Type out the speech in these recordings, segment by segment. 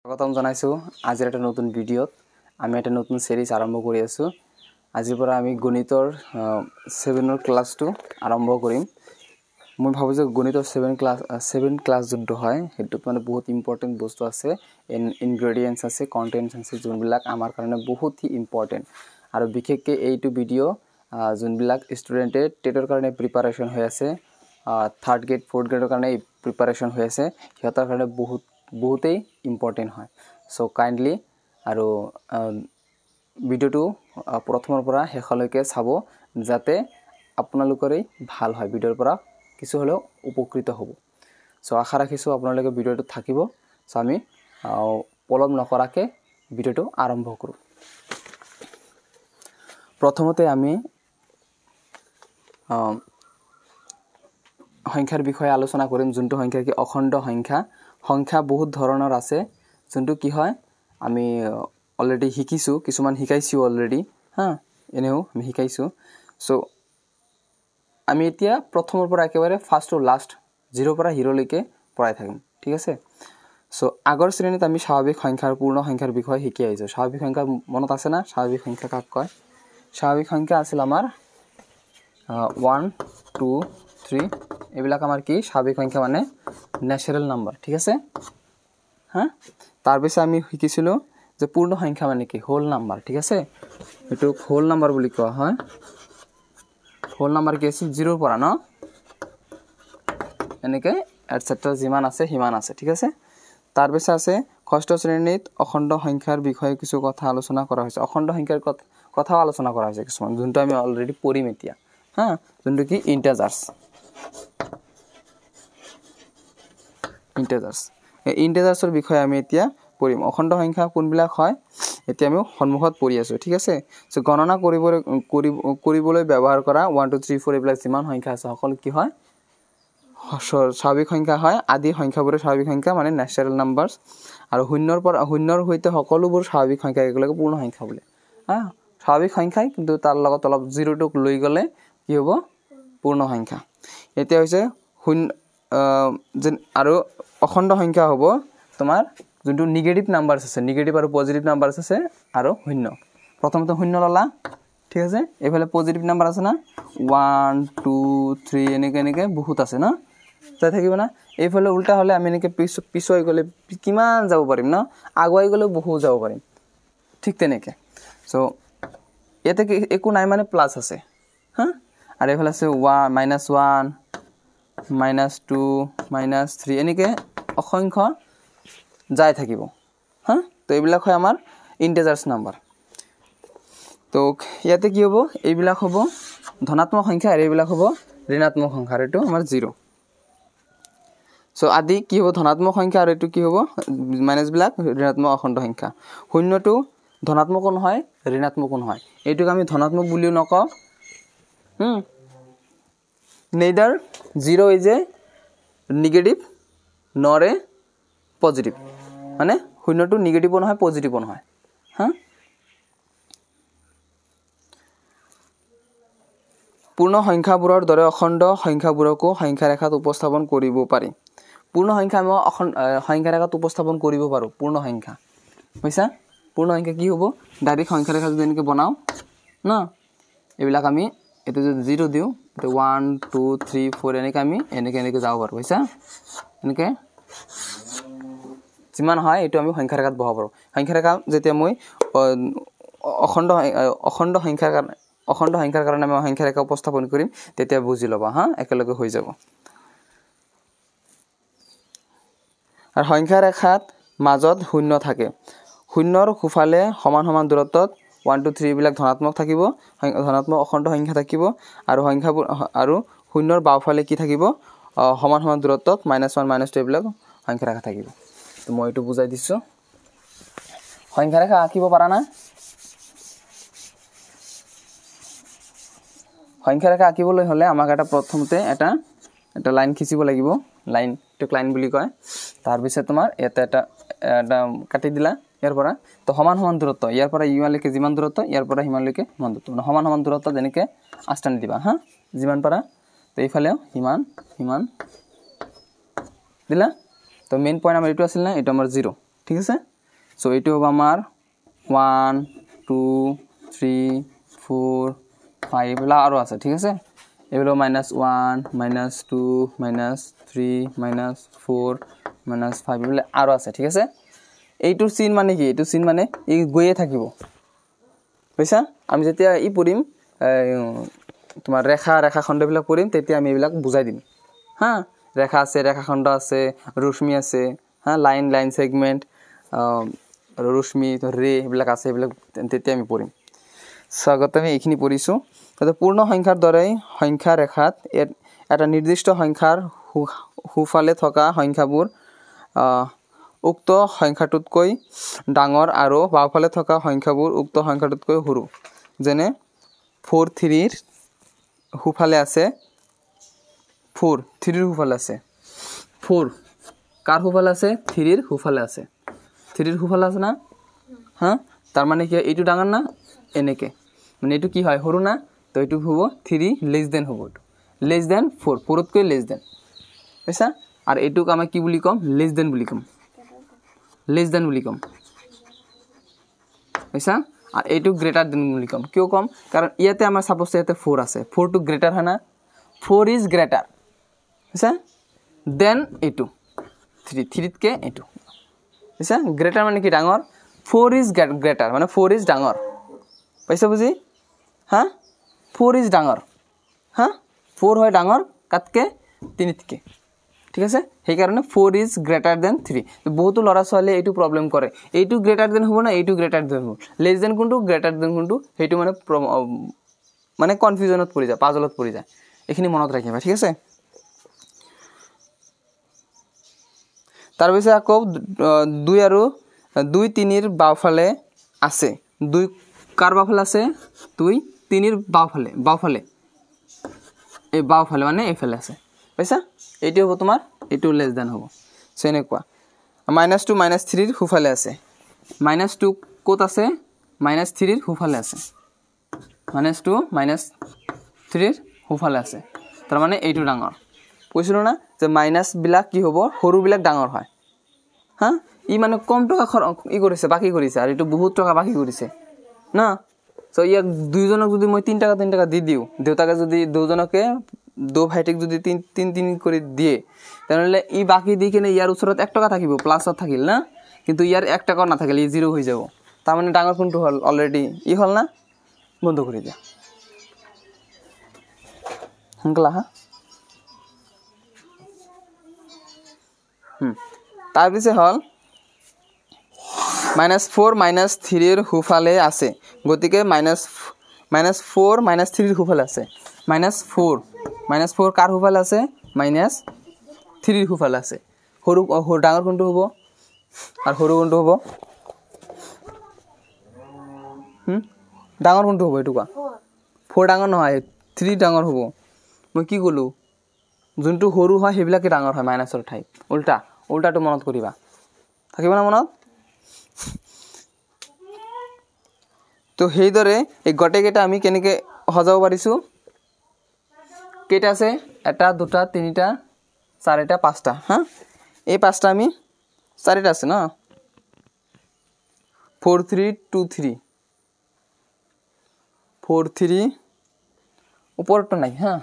স্বাগতম জনাইছো আজিৰ এটা নতুন ভিডিঅ'ত আমি এটা নতুন সিৰিজ আৰম্ভ কৰি আছো আজিৰ পৰা আমি গণিতৰ 7 ক্লাছটো আৰম্ভ কৰিম মই ভাবো যে গণিতৰ 7 ক্লাছ যোনটো হয় হেতুত মানে বহুত ইম্পৰ্টেন্ট বস্তু আছে ইনগ্ৰেডিয়েন্টস আছে কন্টেন্টস আছে যোনবিলাক আমাৰ কাৰণে বহুত ইম্পৰ্টেন্ট আৰু বিশেষকৈ এইটো ভিডিঅ যোনবিলাক ষ্টুডেন্টে টেটৰ কাৰণে প্ৰিপাৰেচন হৈ আছে থাৰ্ড গ্ৰেড ফৰ্থ গ্ৰেডৰ কাৰণে প্ৰিপাৰেচন হৈ আছে হিয়তৰ কাৰণে বহুতেই ইম্পৰ্টেন্ট হয় সো কাইন্ডলি আৰু ভিডিওটো প্ৰথমৰ পৰা শেষলৈকে চাব যাতে আপোনালোকৰে ভাল হয় ভিডিওৰ পৰা কিছু হলেও উপকৃত হ'ব সো আশা ৰাখিছো আপোনালোকে ভিডিওটো থাকিব সো আমি পলম নকৰাকে ভিডিওটো আৰম্ভ কৰো প্ৰথমতে আমি সংখ্যাৰ বিষয়ে আলোচনা কৰিম যোনটো সংখ্যা কি অখণ্ড সংখ্যা বহুত ধৰণৰ আছে যোনটো কি হয় আমি অলৰেডি শিকিছো কিছুমান শিকাইছো অলৰেডি এনেও আমি শিকাইছো সো আমি এতিয়া প্ৰথমৰ পৰা একেবাৰে ফাৰ্স্ট টু লাষ্ট 0 পৰা হিৰো লৈকে পঢ়াই থাকিম ঠিক আছে সো আগৰ শ্ৰেণীত আমি স্বাভাৱিক সংখ্যাৰ পূৰ্ণ সংখ্যাৰ বিষয়ে শিকি আহিছো স্বাভাৱিক সংখ্যা মনত আছে না স্বাভাৱিক সংখ্যা কাক কয় স্বাভাৱিক সংখ্যা আছিল আমাৰ 1 2 3 এবিলাক আমাৰ কি স্বাভাৱিক সংখ্যা মানে ন্যাচারাল নাম্বার ঠিক আছে তার পিছে আমি শিকিছিলো যে পূর্ণ সংখ্যা মানে কি হোল নাম্বার ঠিক আছে এটো হোল নাম্বার বুলি কোৱা হয় হোল নাম্বাৰ কি আছে 0 পৰা ন এনেকে এটসেট্ৰা যিমান আছে হিমান আছে ঠিক আছে তাৰ পিছে আছে ষষ্ঠ শ্ৰেণীত অখণ্ড সংখ্যাৰ বিষয়ে কিছু কথা আলোচনা কৰা হৈছে অখণ্ড সংখ্যাৰ কথা আলোচনা কৰা হৈছে কিছুমান যোনটো আমি অলৰেডি পঢ়িম এতিয়া যোনটো কি ইন্টিজাৰ্সৰ বিষয়ে আমি এতিয়া পঢ়িম অখণ্ড সংখ্যা কোনবিলাক হয় এতিয়া আমি সন্মুখত পঢ়ি আছো ঠিক আছে সো গণনা কৰিবলৈ ব্যৱহাৰ কৰা 1 2 3 4 এবিলাক যিমান সংখ্যা আছে সকল কি হয় স্বাভাৱিক সংখ্যা হয় আদি সংখ্যাবোৰ স্বাভাৱিক সংখ্যা মানে ন্যাচাৰাল নাম্বাৰস আৰু শূন্যৰ সৈতে সকলোবোৰ স্বাভাৱিক সংখ্যা একেলগে পূৰ্ণ সংখ্যা বোলে স্বাভাৱিক সংখ্যা কিন্তু তাৰ লগত অলপ 0 টুক লৈ গলে কি হ'ব পূৰ্ণ সংখ্যা এতিয়া হৈছে আৰু অখণ্ড সংখ্যা হ'ব তোমাৰ যোনটো নেগেটিভ নাম্বাৰস আছে নেগেটিভ আৰু পজিটিভ নাম্বাৰস আছে আৰু শূন্য প্ৰথমতে শূন্য ললা ঠিক আছে এফালে পজিটিভ নাম্বার আছে না 1 2 3 এনেকে বহুত আছে না তাই থাকিব না এইফালে উল্টা হলে আমি এনেকে পিছুৱাই গলে কিমান যাব পাৰিম না আগুৱাই গলে বহুত যাব পাৰিম ঠিক তেনেকে সো এতে একো নাই মানে প্লাস আছে আৰু এফালে আছে 1 -2 -3 এনেকে অসংখ্য যায় থাকিব তো এইবিলাক হয় আমাৰ ইন্টিজার্স নাম্বার তো ইয়াতে কি হ'ব এইবিলাক হ'ব ধনাত্মক সংখ্যা আৰু এইবিলাক হ'ব ঋণাত্মক সংখ্যা আৰু এটো আমাৰ 0 সো আদি কি হ'ব ধনাত্মক সংখ্যা আৰু এটো কি হ'ব মাইনাস বিলাক ঋণাত্মক অখণ্ড সংখ্যা শূন্যটো ধনাত্মক নহয় ঋণাত্মক নহয় এইটোক আমি ধনাত্মক বুলিও নকওঁ neither 0 is a negative nor a positive মানে শূন্যটো নেগেটিভ নহয় পজিটিভ নহয় পূৰ্ণ সংখ্যাবোৰৰ দৰে অখণ্ড সংখ্যাবোৰকো সংখ্যা ৰেখাত উপস্থাপন কৰিব পাৰি পূৰ্ণ সংখ্যা আমি সংখ্যা ৰেখাত উপস্থাপন কৰিব পাৰো পূৰ্ণ সংখ্যা বুজিছা পূৰ্ণ সংখ্যা কি হ'ব ডাইৰেক্ট সংখ্যা ৰেখা যদি এনেকে বনাও না এইবিলাক আমি এটো যদি 0 দিও তো 1 2 3 4 এনেকে আমি এনেকে যাব পাৰো বুজিছা এনেকে যিমান হয় এটো আমি সংখ্যা ৰেখাত বহাব পাৰো সংখ্যা ৰেখা যেতিয়া মই অখণ্ড সংখ্যাৰ কাৰণে আমি সংখ্যা ৰেখা উপস্থাপন কৰিম তেতিয়া বুজি লবা একেলগে হৈ যাব আৰু সংখ্যা ৰেখাত মাজত শূন্য থাকে শূন্যৰ খুফালে সমান সমান দূৰত্বত 1 2 3 বিলাক ধনাত্মক থাকিব ধনাত্মক অখণ্ড সংখ্যা থাকিব আৰু সংখ্যাবোৰ আৰু শূন্যৰ বাওফালে কি থাকিব সমান সমান দূৰত্বত -1 -2 বিলাক সংখ্যা ৰেখা থাকিব তো মই এটো বুজাই দিছো সংখ্যা ৰেখা আঁকিব পাৰা না সংখ্যা ৰেখা আঁকিবলৈ হলে আমাক এটা প্ৰথমতে এটা লাইন খিচিব লাগিব লাইন টক লাইন বুলি কয় তাৰ পিছত তোমাৰ এটা কাটি দিলা ইয়াৰ পৰা তো সমান সমান দূৰত্ব ইয়াৰ পৰা ইমানলৈকে যিমান দূৰত্ব ইয়াৰ পৰা হিমানলৈকে সমান দূৰত্ব সমান সমান দূৰত্ব যেনেকে আস্থান দিবা যিমান পাৰা তো এইফালেও হিমান দিলা তো মেইন পয়েন্ট আমাৰ এটো আছিল না এটো আমাৰ 0 ঠিক আছে সো এইটো হ'ব আমাৰ 1 2 3 4 5 এইবিলাক আৰু আছে ঠিক আছে এইবিলাক -1 -2 -3 -4 -5 এইবিলাক আৰু আছে ঠিক আছে এইটো চিন মানে কি এইটো চিন মানে ই গৈয়ে থাকিব বুজিছা আমি যেতিয়া ই পঢ়িম তোমাৰ ৰেখাখণ্ডবিলাক পঢ়িম তেতিয়া আমি এইবিলাক বুজাই দিম হা ৰেখা আছে ৰেখাখণ্ড আছে ৰশ্মি আছে হা লাইন সেগমেন্ট ৰশ্মি ৰে এইবিলাক আছে এইবিলাক তেতিয়া আমি পঢ়িম স্বাগত আমি এইখিনি পঢ়িছো তো পূৰ্ণ সংখ্যাৰ দৰে সংখ্যা ৰেখাত এটা নিৰ্দিষ্ট সংখ্যাৰ হুফালে থকা সংখ্যাবোৰ উক্ত সংখ্যাটোতকৈ ডাঙৰ আৰু বাওফালে থকা সংখ্যাবোৰ উক্ত সংখ্যাটোতকৈ সৰু যেনে 4 3 ৰ হুফালে আছে 4 3 ৰ হুফালে আছে 4 কাৰ হুফালে আছে 3 ৰ হুফালে আছে 3 ৰ হুফালে আছে না হা তাৰ মানে কি এইটো ডাঙৰ না এনেকে মানে এইটো কি হয় সৰু না তো এইটো হ'ব 3 লেস দেন হ'ব লেস দেন 4 4 তকৈ লেস দেন বুজিছা আৰু এইটোক আমি কি বুলি কম লেস দেন বুলি কম বুজিছা আর এইটো গ্রেটার দেন বুলি কম কিয় কম কারণ ইয়াতে আমার সাপোজ ইয়াতে 4 আছে 4 টু গ্রেটার হয় না 4 ইজ গ্রেটার বুঝছা দেন এইটো 3 কে এইটো বুঝছা গ্রেটার মানে কি ডাঙৰ 4 ইজ গ্ৰেটাৰ মানে 4 ইজ ডাঙৰ পাইছা বুজি হ্যাঁ 4 ইজ ডাঙৰ হ্যাঁ 4 হয় ডাঙৰ কাটকে 3 কে ঠিক আছে সেই কাৰণে 4 ইজ গ্ৰেটাৰ দেন 3 বহুত লৰা ছোৱালী এইটো প্ৰবলেম কৰে এইটো গ্রেটার দেন হ'ব না এইটো গ্রেটার দেন হ'ব লেস দেন কোনটো গ্রেটার দেন কোনটো হেইটো মানে কনফিউজনত পৰি যায় পাজলত পৰি যায় এখিনি মনত ৰাখিবা ঠিক আছে তাৰ পিছত আকৌ 2 আৰু 2 3 ৰ বাওফালে আছে 2 কাৰ বাওফালে আছে 2 3 ৰ বাওফালে এই বাওফালে মানে এইফালে আছে পাইছা এইটো হ'ব তোমাৰ এইটো লেস দেন হ'ব সো এনেকুৱা -2 -3 ৰ হুফালে আছে -2 ক'ত আছে -3 ৰ হুফালে আছে -2 -3 ৰ হুফালে আছে তাৰ মানে এইটো ডাঙৰ কৈছিলো না যে মাইনাস বিলাক কি হ'ব সৰু বিলাক ডাঙৰ হয় হা ই মানে কম টকা ই কৰিছে বাকি কৰিছে আৰু এইটো বহুত টকা বাকি কৰিছে না সো ইয়াক দুইজনক যদি মই 3 টাকা দি দিও দেউতাকে যদি দুজনকে দো ভাইটিক যদি 3 কৰি দিয়ে তাহলে ই বাকি দি কিনে ইয়াৰ ওচৰত 1 টাকা থাকিব প্লাসত থাকিল না কিন্তু ইয়াৰ 1 টাকা না থাকিলে ই জিৰো হৈ যাব তাৰ মানে ডাঙৰ কোনটো হল অলৰেডি ই হল না বন্ধ কৰি দিয়া হংকলা হা তাৰ পিছে হল -4 -3 ৰ হুফালে আছে গতিকে -4 -3 ৰ হুফালে আছে -4 কাৰ হুফালে আছে -3 ৰ হুফালে আছে সৰু ডাঙৰ কোনটো হ'ব আৰু সৰু কোনটো হ'ব ডাঙৰ কোনটো হ'ব এটো কোৱা 4 ডাঙৰ নহয় 3 ডাঙৰ হ'ব মই কি কলো যোনটো সৰু হয় হেবিলাকে ডাঙৰ হয় মাইনাসৰ ঠাই উল্টাটো মনত কৰিবা থাকিব না মনত তো হেইদৰে এই গটেকেটা আমি কেনেকে সজাব পাৰিছো কেটা আছে এটা দুটা তিনিটা চাৰিটা পাঁচটা হা এই পাঁচটা আমি চাৰিটা আছে না 4 3 2 3 4 3 উপরটো নাই হ্যাঁ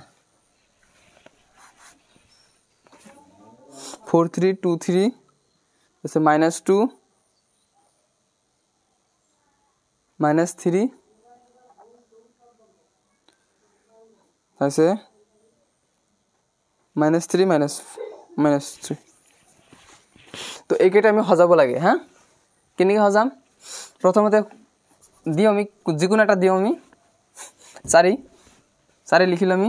4 3 2 3 আছে -2 -3 আছে -3 তো এইকেইটা আমি সজাব লাগে হ্যাঁ কেনেকৈ সজাম প্ৰথমতে দিও আমি যিকোনো এটা দিও আমি 4 লিখিলো আমি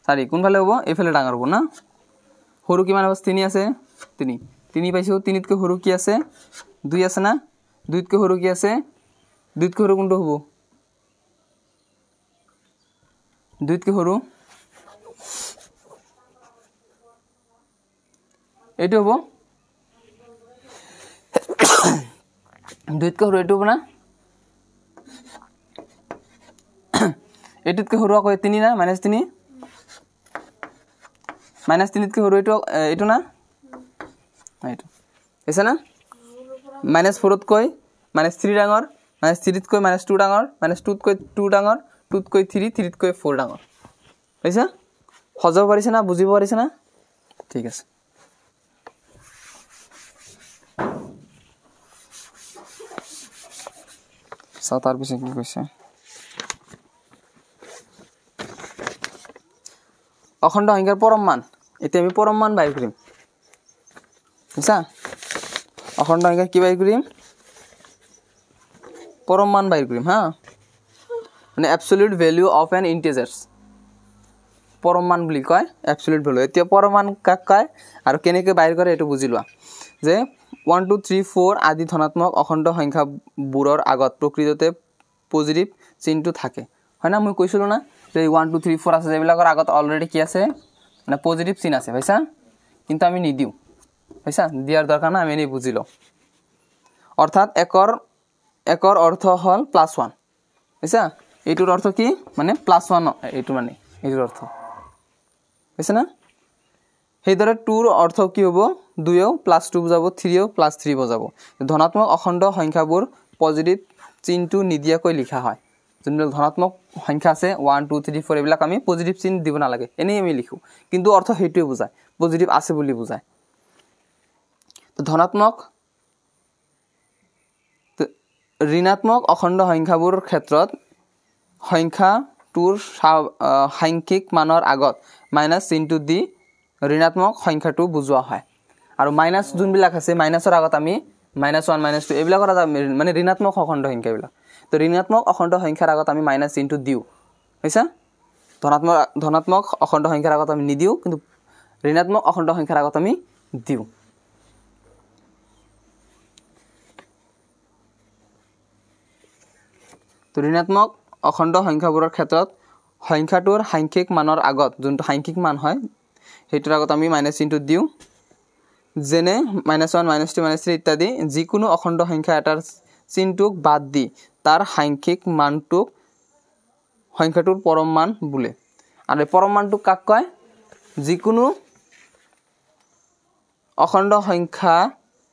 4 কোনফালে হ'ব এইফালে ডাঙৰ হ'ব না সৰু কিমান হ'ব 3 আছে 3 পাইছো 3 তকৈ সৰু কি আছে 2 আছে না 2 তকৈ সৰু কি আছে 2 তকৈ সৰু কোনটো হ'ব 2 তকৈ সৰু এইটো হ'ব 2 তকৈ সৰু এইটো হ'ব না এইটোতকৈ সৰু আকৌ 3 না -3 -3 তকৈ সৰু এইটো না এইটো আছে না -4 তকৈ -3 ডাঙৰ -3 তকৈ -2 ডাঙৰ -2 তকৈ 2 ডাঙৰ 2 তকৈ 3 3 তকৈ 4 ডাঙৰ পাইছা সজাব পাৰিছে না বুজিব পাৰিছে না ঠিক আছে চাও তাৰ পিছে কি কৈছে অখণ্ড সংখ্যাৰ পৰম মান এতিয়া আমি পৰম মান বাহিৰ কৰিম বুজিছা অখণ্ড সংখ্যাৰ কি বাহিৰ কৰিম পৰম মান বাহিৰ কৰিম হা মানে এবসলিউট ভ্যালু অফ এন ইন্টিজাৰ্স পৰম মান বুলি কয় এবসলিউট ভ্যালু এতিয়া পৰম মান কাক কয় আৰু কেনেকৈ বাহিৰ কৰে এটো বুজি লোৱা যে 1 2 3 4 আদি ধনাত্মক অখণ্ড সংখ্যাবোৰৰ আগত প্ৰকৃততে পজিটিভ চিহ্নটো থাকে হয় না মই কৈছিলো না যে 1 2 3 4 আছে যেবিলাকৰ আগত অলৰেডি কি আছে মানে পজিটিভ চিহ্ন আছে ভাইছা কিন্তু আমি নিদিও ভাইছা দিয়াৰ দৰকাৰ না আমি এনে বুজি লও অৰ্থাৎ একৰ অৰ্থ হল +1 ভাইছা এইটোৰ অৰ্থ কি মানে +1 এইটো মানে এইটোৰ অৰ্থ বুজিছ না সেইদৰে 2 ৰ অৰ্থ কি হ'ব 2 ও +2 বুজাব 3 ও +3 বুজাব ধনাত্মক অখণ্ড সংখ্যাবোৰ পজিটিভ চিহ্নটো নিদিয়াকৈ লিখা হয় যোনবিলাক ধনাত্মক সংখ্যা আছে 1 2 3 4 এইবিলাক আমি পজিটিভ চিহ্ন দিব নালাগে এনেই আমি লিখো কিন্তু অৰ্থ হেতুৱে বুজায় পজিটিভ আছে বুলি বুজায় তো ধনাত্মক ঋণাত্মক অখণ্ড সংখ্যাবোৰৰ ক্ষেত্ৰত সংখ্যাটোৰ সাংখ্যিক মানৰ আগত মাইনাস চিহ্নটো দি ঋণাত্মক সংখ্যাটো বুজোৱা হয় আৰু মাইনাস যোনবিলাক আছে মাইনাসৰ আগত আমি -1 -2 এইবিলাকৰ মানে ঋণাত্মক অখণ্ড সংখ্যা এইবিলাক তো ঋণাত্মক অখণ্ড সংখ্যাৰ আগত আমি মাইনাস চিহ্নটো দিও বুজিছা ধনাত্মক অখণ্ড সংখ্যাৰ আগত আমি নিদিও কিন্তু ঋণাত্মক অখণ্ড সংখ্যাৰ আগত আমি দিও তো ঋণাত্মক অখণ্ড সংখ্যাবোৰৰ ক্ষেত্ৰত সংখ্যাটোৰ সাংখ্যিক মানৰ আগত যোনটো সাংখ্যিক মান হয় হেতুৰ আগত আমি মাইনাস চিহ্নটো দিও যেনে -1 -2 -3 ইত্যাদি যিকোনো অখণ্ড সংখ্যা এটাৰ চিহ্নটোক বাদ দি তাৰ সাংখ্যিক মানটোক সংখ্যাটোৰ পৰম মান বোলে আৰু পৰম মানটো কাক কয় যিকোনো অখণ্ড সংখ্যা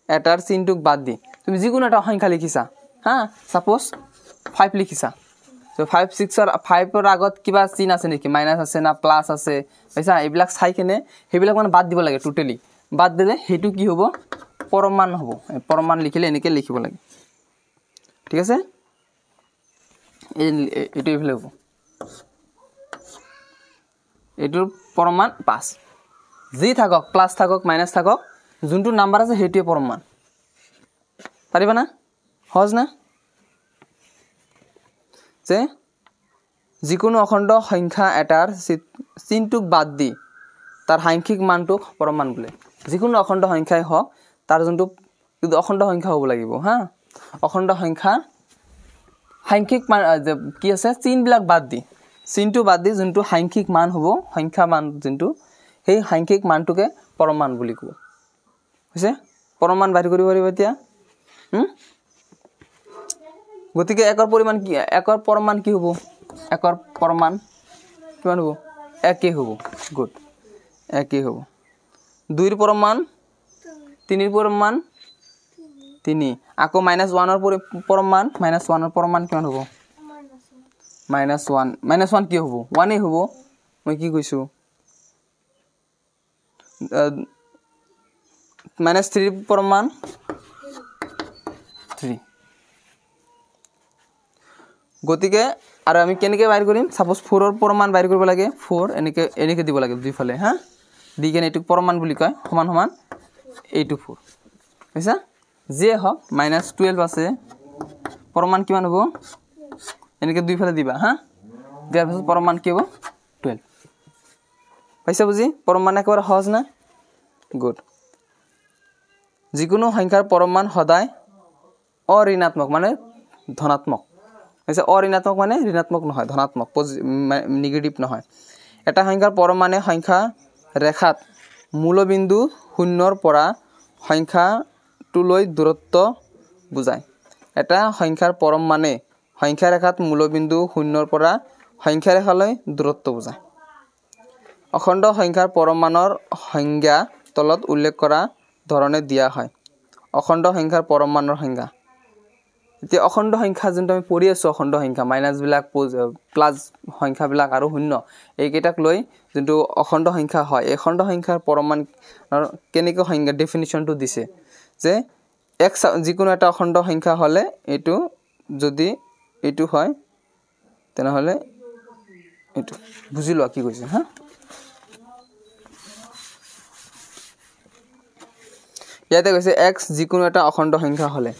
এটাৰ চিহ্নটোক বাদ দি তুমি যিকোনো এটা সংখ্যা লিখিছা হা সাপোজ 5 লিখিছা তো 5 6 ৰ 5 ৰ আগত কিবা চিহ্ন আছে নেকি মাইনাস আছে না প্লাস আছে পাইছা এইবিলাক চাই কেনে হেবিলাক মানে বাদ দিব লাগে টোটালি বাদ দিলে হেতু কি হ'ব পৰম মান হ'ব পৰম মান লিখিলে এনেকে লিখিব লাগে ঠিক আছে এটো ইফালে হ'ব এটোৰ পৰম মান 5 যি থাকক প্লাস থাকক মাইনাস থাকক যোনটো নাম্বাৰ আছে হেতুৱে পৰম মান পাৰিবা না সহজ না যে যিকোনো অখণ্ড সংখ্যা এটাৰ চিহ্নটোক বাদ দি তাৰ সাংখ্যিক মানটোক পৰম মান বোলে যিকোনো অখণ্ড সংখ্যাই হওক তাৰ যোনটো কিন্তু অখণ্ড সংখ্যা হ'ব লাগিব হা অখণ্ড সংখ্যা সাংখ্যিক মান কি আছে চিহ্নবিলাক বাদ দি চিহ্নটো বাদ দি যোনটো সাংখ্যিক মান হ'ব সংখ্যা মান যোনটো সেই সাংখ্যিক মানটোকে পৰম মান বুলি কয় হৈছে পৰম মান বাহিৰ কৰিব পাৰিব এতিয়া গতিকে একৰ পৰিমাণ কি একৰ পৰম মান কি হ'ব একৰ পৰম মান কিমান হ'ব 1 হ'ব গুড 1 হ'ব 2 ৰ পৰম মান 3 ৰ পৰম মান 3 আকৌ -1 ৰ পৰম মান -1 ৰ পৰম মান কিমান হ'ব -1 কি হ'ব 1 হ'ব মই কি কৈছো -3 ৰ পৰম মান 3 গতিকে আৰু আমি কেনেকৈ বাহিৰ কৰিম সাপোজ 4 ৰ পৰম মান বাহিৰ কৰিব লাগে 4 এনেকে দিব লাগে দুইফালে হা দি কেনে এটো পৰম মান বুলি কয় সমান সমান এইটো 4 বুজিছা যে হক -12 আছে পৰম মান কিমান হ'ব এনেকে দুইফালে দিবা হা দিয়াৰ পিছত পৰম মান কি হ'ব 12 পাইছা বুজি পৰম মান একেবাৰে সহজ না গুড যিকোনো সংখ্যাৰ পৰম মান সদায় অঋণাত্মক মানে ধনাত্মক হৈছে অঋণাত্মক মানে ঋণাত্মক নহয় ধনাত্মক নেগেটিভ নহয় এটা সংখ্যাৰ পৰম মানে সংখ্যা ৰেখাত মূলবিন্দু 0 ৰ পৰা সংখ্যাটোলৈ দূৰত্ব বুজায় এটা সংখ্যাৰ পৰম মানে সংখ্যা ৰেখাত মূলবিন্দু 0 ৰ পৰা সংখ্যা ৰেখালৈ দূৰত্ব বুজায় অখণ্ড সংখ্যাৰ পৰম মানৰ সংজ্ঞা তলত উল্লেখ কৰা ধৰণে দিয়া হয় অখণ্ড সংখ্যাৰ পৰম মানৰ সংখ্যা এতিয়া অখণ্ড সংখ্যা যোনটো আমি পঢ়ি আছো অখণ্ড সংখ্যা মাইনাস বিলাক প্লাস সংখ্যা বিলাক আৰু শূন্য এইকেইটাক লৈ যোনটো অখণ্ড সংখ্যা হয় এই অখণ্ড সংখ্যাৰ পৰম মান কেনেকৈ সংখ্যা ডেফিনিশনটো দিছে যে x যিকোনো এটা অখণ্ড সংখ্যা হলে এটো যদি এটো হয় তেনেহলে এটো বুজি লোৱা কি কৈছে হা ইয়াতে কৈছে x যিকোনো এটা অখণ্ড সংখ্যা হলে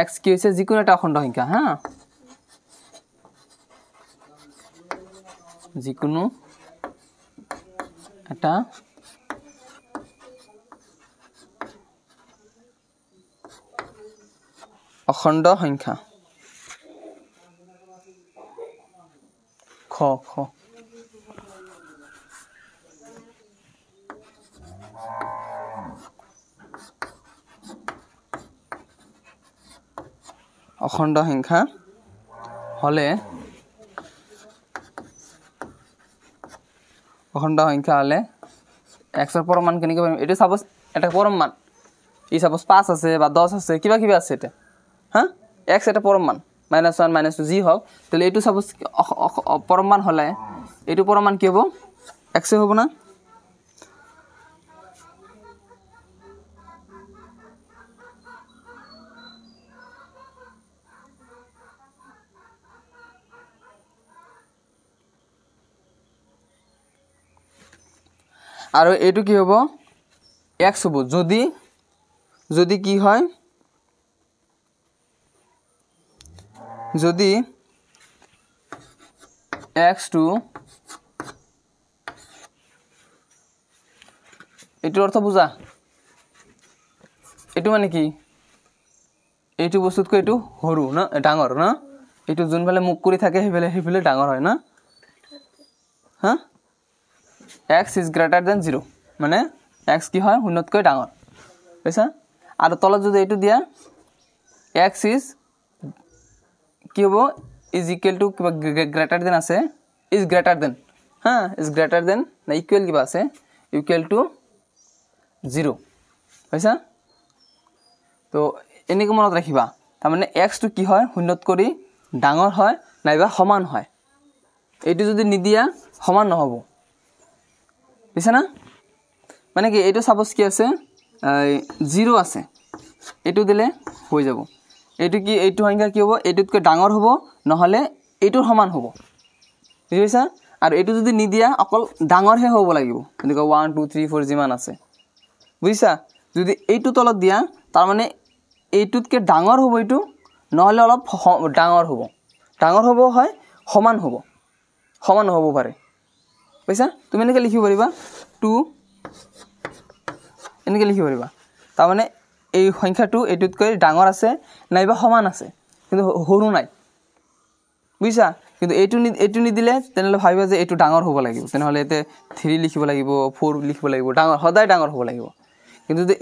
x কি হৈছে যিকোনো এটা অখণ্ড সংখ্যা হা যিকোনো এটা অখণ্ড সংখ্যা খ খ অখণ্ড সংখ্যা হলে অখণ্ড সংখ্যা হলে x এর পরম মান কেনেকৈ পাম এটা সাপোজ এটা পরম মান ই সাপোজ 5 আছে বা 10 আছে কিবা কিবা আছে এটা হ্যাঁ x এটা পরম মান -1 -2 জি হোক তাহলে এটো সাপোজ পরম মান হলে এটো পরম মান কি হবে x এ হবে না আৰু এটো কি হ'ব x হ'ব যদি যদি কি হয় যদি x2 এটো অর্থ বুঝা এটো মানে কি এটো বস্তুত কো এটো হৰু না ডাঙৰ না এটো যোনফালে মুখ কৰি থাকে হেফালে ডাঙৰ হয় না হা x is greater than 0 মানে x কি হয় শূন্যতকৈ ডাঙৰ বুজিছা আৰু তলত যদি এটো দিয়া x is কি হ'ব is equal to greater than আছে is greater than হা is greater than না equal কিবা আছে equal to 0 বুজিছা তো এনেকৈ মনত ৰাখিবা তাৰ মানে x টো কি হয় শূন্যত কৰি ডাঙৰ হয় নাইবা সমান হয় এটো যদি নিদিয়া সমান নহব বুঝছ না মানে কি এটো সাপোজ কি আছে 0 আছে এটো দিলে হৈ যাব এটো কি এটো সংখ্যা কি হ'ব এটোতকৈ ডাঙৰ হ'ব নহলে এটোৰ সমান হ'ব বুজিছা আৰু এটো যদি নিদিয়া অকল ডাঙৰ হে হ'ব লাগিব এনেকৈ 1 2 3 4 যিমান আছে বুজিছা যদি এইটো তলত দিয়া তাৰ মানে এইটোতকৈ ডাঙৰ হ'ব এটো নহলে অলপ ডাঙৰ হ'ব হয় সমান হ'ব পাৰে বুজিছা তুমি এনেকৈ লিখিব পাৰিবা 2 এনেকৈ লিখিব পাৰিবা তাৰ মানে এই সংখ্যাটো এটোতকৈ ডাঙৰ আছে নাইবা সমান আছে কিন্তু হৰু নাই বুজিছা কিন্তু এইটো নিদিলে তেনেহলে ভাবিবা যে এইটো ডাঙৰ হ'ব লাগিব তেনেহলে এতে 3 লিখিব লাগিব 4 লিখিব লাগিব ডাঙৰ সদায় ডাঙৰ হ'ব লাগিব কিন্তু যদি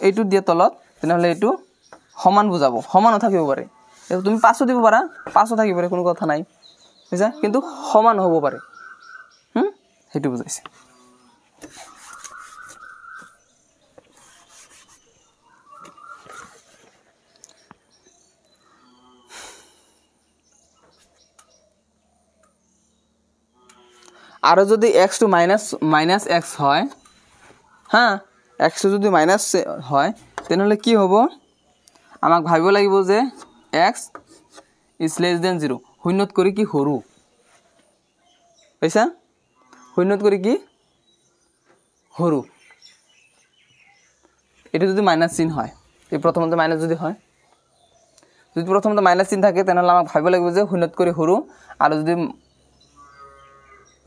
এইটো দিয়া তলত তেনেহলে এইটো সমান বুজাব সমান থাকিব পাৰে তুমি 5 দিব পাৰা 5 থাকিব পাৰে কোনো কথা নাই বুজিছা কিন্তু সমান হ'ব পাৰে হেতু বুজাইছে আৰু যদি x to minus x হয় হ্যাঁ x যদি মাইনাস হয় তেনেহলে কি হ'ব আমাক ভাবিব লাগিব যে x is less than 0 শূন্যত কৰি কি হৰু পইছা শূন্যত কৰি কি হৰু এটা যদি মাইনাস চিন হয় এই প্ৰথমতে মাইনাস যদি হয় যদি প্ৰথমতে মাইনাস চিন থাকে তেনেহলে আমাক ভাবিব লাগিব যে শূন্যত কৰি হৰু আৰু যদি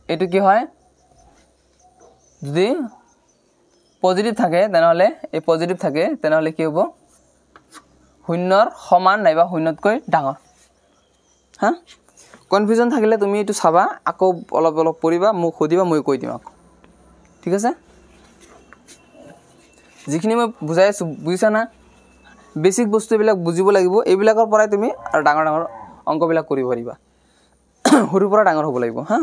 এটো কি হয় যদি পজিটিভ থাকে তেনেহলে এই পজিটিভ থাকে তেনেহলে কি হ'ব শূন্যৰ সমান নাইবা শূন্যতকৈ ডাঙৰ হা কনফিউজন থাকিলে তুমি এটো চাবা আকৌ অলপ পঢ়িবা মোক খুদিবা মই কৈ দিম আকৌ ঠিক আছে যিখিনি মই বুজাই আছো বুজিছা না বেসিক বস্তুবিলাক বুজিব লাগিব এইবিলাকৰ পৰাই তুমি আৰু ডাঙৰ অংকবিলাক কৰিব পাৰিবা সৰুৰ পৰা ডাঙৰ হ'ব লাগিব হা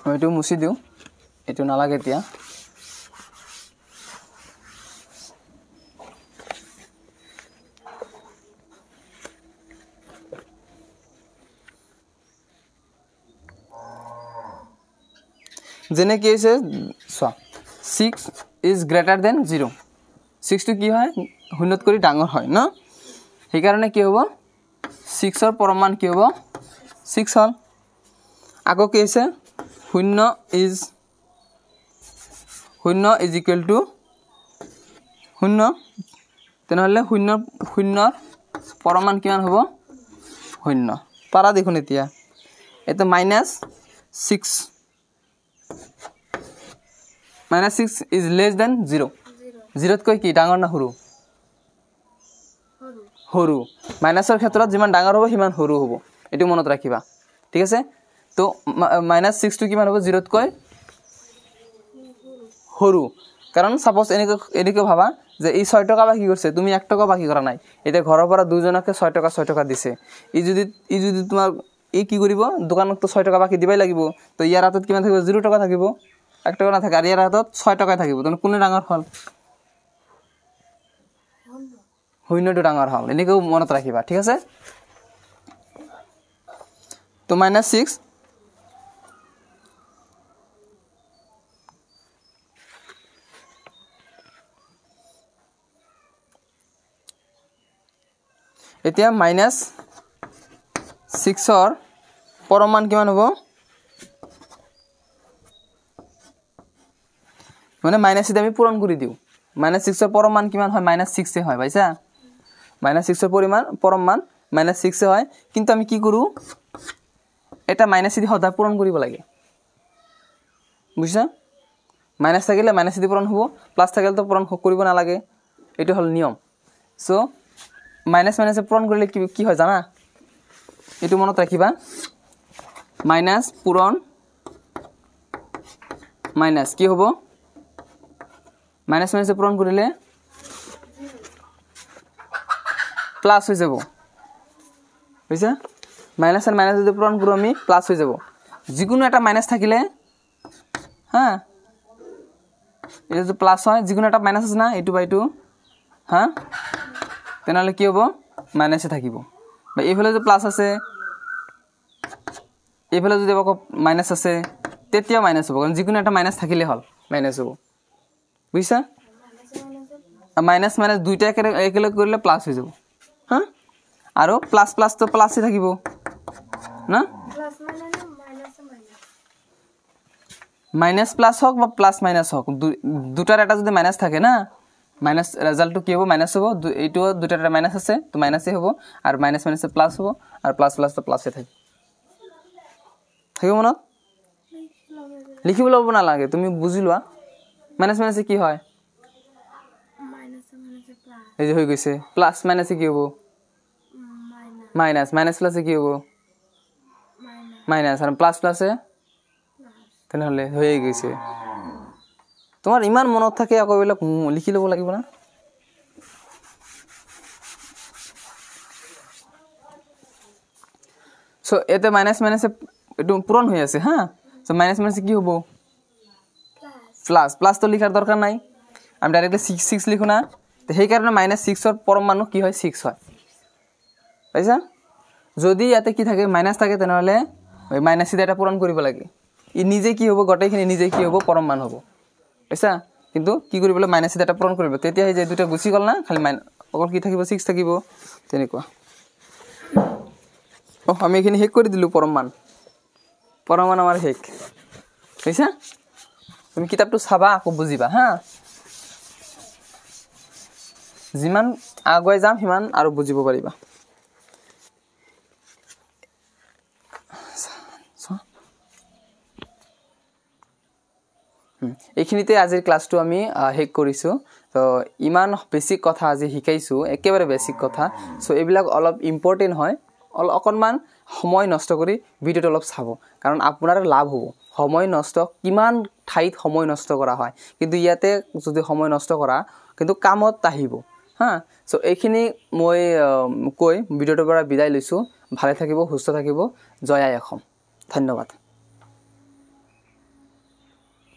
মই এইটো মুছি দিওঁ এইটো নালাগে এতিয়া যেনে কি হৈছে চোৱা 6 ইজ গ্ৰেটাৰ দেন 0 6 টো কি হয় শূন্যত কৰি ডাঙৰ হয় ন সেই কাৰণে কি হ'ব 6 ৰ পৰমান কি হ'ব 6 হল আকৌ কি হৈছে শূন্য ইজ ইকুৱেল টু শূন্য তেনেহলে শূন্যৰ পৰমান কিমান হ'ব শূন্য পাৰা দেখোন এতিয়া এটা -6 -6 is less than 0 0 ত কৈ কি ডাঙৰ না সৰু সৰু মাইনাসৰ ক্ষেত্ৰত যিমান ডাঙৰ হ'ব সিমান সৰু হ'ব এটো মনত ৰাখিবা ঠিক আছে তো -6 টো কিমান হ'ব 0 ত কৈ সৰু কাৰণ সাপোজ এনেকৈ ভাবা যে এই 6 টকা বাকি কৰিছে তুমি 1 টকা বাকি কৰা নাই এটা ঘৰৰ পৰা দুজনকে 6 টকা দিছে ই যদি তোমাৰ এই কি কৰিব দোকানত তো 6 টকা বাকি দিবাই লাগিব তো ইয়াৰ হাতত কিমান থাকিব 0 টকা থাকিব 1 টকা না থাকে আর ইয়াৰ হাতত 6 টকা থাকিব তখন কোনে ডাঙৰ হল শূন্যটো ডাঙৰ হল এনেকৈ মনত ৰাখিবা ঠিক আছে তো -6 এতিয়া -6 ৰ পৰমান কিমান হ'ব মানে -6 আমি পূৰণ কৰি দিও -6 ৰ পৰমান কিমান হয় -6 এ হয় ভাইছা -6 ৰ পৰমান -6 হয় কিন্তু আমি কি কৰো এটা -6 দি সদায় পূৰণ কৰিব লাগে বুঝছা মাইনাস থাকিলে -6 দি পূৰণ হ'ব প্লাস থাকিলে তো পূৰণ কৰিব না লাগে এটো হল নিয়ম সো মাইনাস এ পূৰণ কৰিলে কি হয় জানা এটো মনত ৰাখিবা মাইনাস পূৰণ মাইনাস কি হ'ব মাইনাস এ পূৰণ কৰিলে প্লাস হৈ যাব বুঝছা মাইনাস আৰ মাইনাস যদি পূৰণ কৰো আমি প্লাস হৈ যাব যিকোনো এটা মাইনাস থাকিলে হ্যাঁ এটা যদি প্লাস হয় যিকোনো এটা মাইনাস আছে না এটো বাই টু হ্যাঁ তেনেহলে কি হ'ব মাইনাস থাকিব বা এইফালে যদি প্লাস আছে এইফালে যদি মাইনাস আছে তেতিয়া মাইনাস হ'ব কাৰণ যিকোনো এটা মাইনাস থাকিলে হল মাইনাস হ'ব বুঝছা মাইনাস দুইটা একেলগে কৰিলে প্লাস হৈ যাব হ্যাঁ আৰু প্লাস প্লাস তো প্লাসই থাকিব না মাইনাস প্লাস হোক বা প্লাস মাইনাস হোক দুটার এটা যদি মাইনাস থাকে না মাইনাস রেজাল্টটো কি হ'ব মাইনাস হ'ব এইটো দুটার এটা মাইনাস আছে তো মাইনাসই হ'ব আর মাইনাস মাইনাসে প্লাস হ'ব আর প্লাস প্লাস তো প্লাসই থাকে থাকিব মনত লিখিব লব না লাগে তুমি বুজি লোৱা মাইনাস মাইনাসে কি হয় এই যে হৈ গৈছে প্লাস মাইনাসে কি হ'ব মাইনাস মাইনাস প্লাসে কি হ'ব মাইনাস আর প্লাস প্লাসে তেনেহলে হয়ে গৈছে তোমার ইমান মনত থাকে আকৌ এবিলাক লিখি লব লাগিব না সো এতে মাইনাস মাইনাসে এটো পূরণ হৈ আছে হ্যাঁ সো মাইনাস মাইনাসে কি হ'ব প্লাস প্লাস তো লিখার দরকার নাই আমি ডাইরেক্টলি 6 লিখো না তো সেই কারণে -6 ৰ পৰমাণু কি হয় 6 হয় পাইছা যদি ইয়াতে কি থাকে মাইনাস থাকে তেনেহলে ওই মাইনাস এটা পূরণ কৰিব লাগে ই নিজে কি হ'ব গটাইখিনি নিজে কি হ'ব পৰমাণু হ'ব পাইছা কিন্তু কি কৰিবলৈ মাইনাস এটা পূৰণ কৰিব তেতিয়া এই যে দুটা গুছি গল না খালি অকল কি থাকিব 6 থাকিব তেনেকুৱা আমি এখানে হেক কৰি দিলু পৰমাণু আমাৰ হেক পাইছা তুমি কিতাপটো চাবা আকৌ বুজিবা হ্যাঁ যিমান আগুৱাই যাম সিমান আৰু বুজিব পাৰিবা এইখিনিতে আজিৰ ক্লাসটো আমি হেক কৰিছো তো ইমান বেসিক কথা আজি শিকাইছো একেবাৰে বেসিক কথা সো এইবিলাক অলপ ইম্পৰ্টেন্ট হয় অকনমান সময় নষ্ট কৰি ভিডিওটো অলপ চাব কাৰণ আপোনাৰ লাভ হ'ব সময় নষ্ট কিমান ঠাইত সময় নষ্ট কৰা হয় কিন্তু ইয়াতে যদি সময় নষ্ট কৰা কিন্তু কামত আহিব হ্যাঁ সো এইখিনি মই কৈ ভিডিওটোৰ পৰা বিদায় লৈছো ভালে থাকিব সুস্থ থাকিব জয় আই অসম ধন্যবাদ